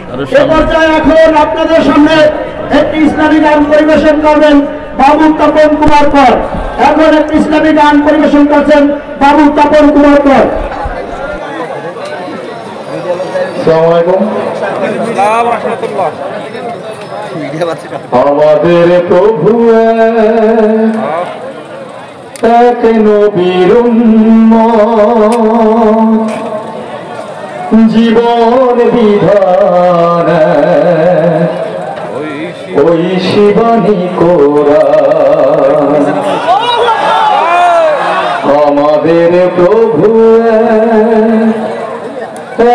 এ পর্যায়ে এখন আপনাদের সামনে একটি ইসলামী গান পরিবেশন করবেন বাবু তপন কুমার কর। এখন একটি ইসলামী গান পরিবেশন করছেন বাবু তপন কুমার কর। আমাদের প্রভু এক নবীর উম্মত, জীবন বিধান ওই শিবানী কোরআন। আমাদের প্রভু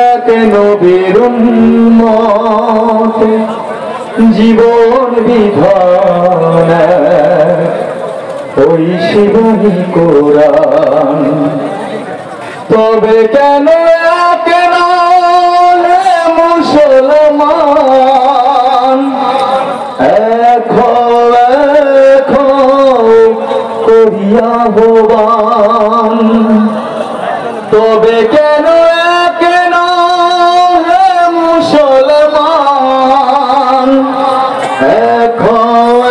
এক নবীর উম্মত, জীবন বিধান ওই শিবানী কোরআন। তবে কেন কেন মুসলমান এখন করিয়া ভবান? তবে কেন কেন মুসলমান এখন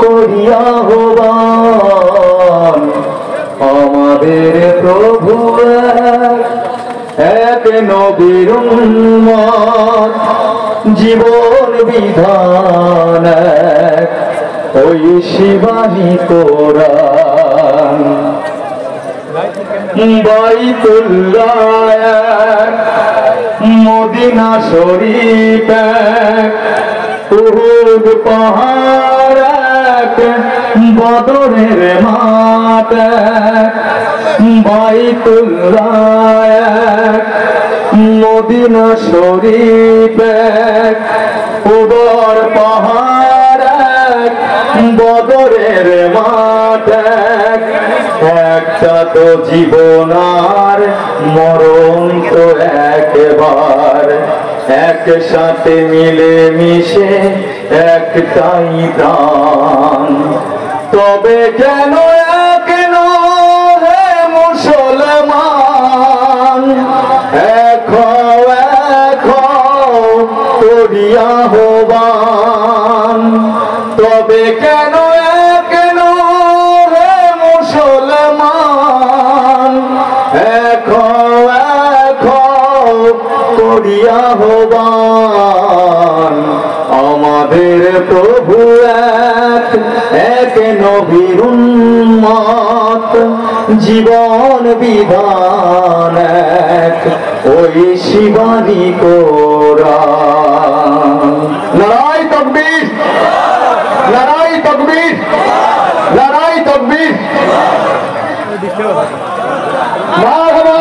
করিয়া ভবান? আমাদের প্রভু এক নবীর উম্মত, জীবন বিধান ওই শিবানী কোরআন। বাইতুল্লাহ মদিনা শরীফ উহুদ পাহাড় বদরের মাঠ। বাইতুল্লাহ মদিনা শরীফ উহুদ পাহাড় বদরের মাঠ। একটা তো জীবন আর মরণ তো একবার, একসাথে মিলে মিশে একটাই প্রাণ। তবে কেন কেন হে মুসলমান এখন করিয়া হবান? তবে কেন কেন হে মুসলমান এখন করিয়া হবান? আমাদের প্রভু এক নবীর উম্মত, জীবন বিধান ওই শিবানী কোরআন। নারায়ে তাকবীর, নারায়ে তাকবীর, নারায়ে তাকবীর। মারহাবা।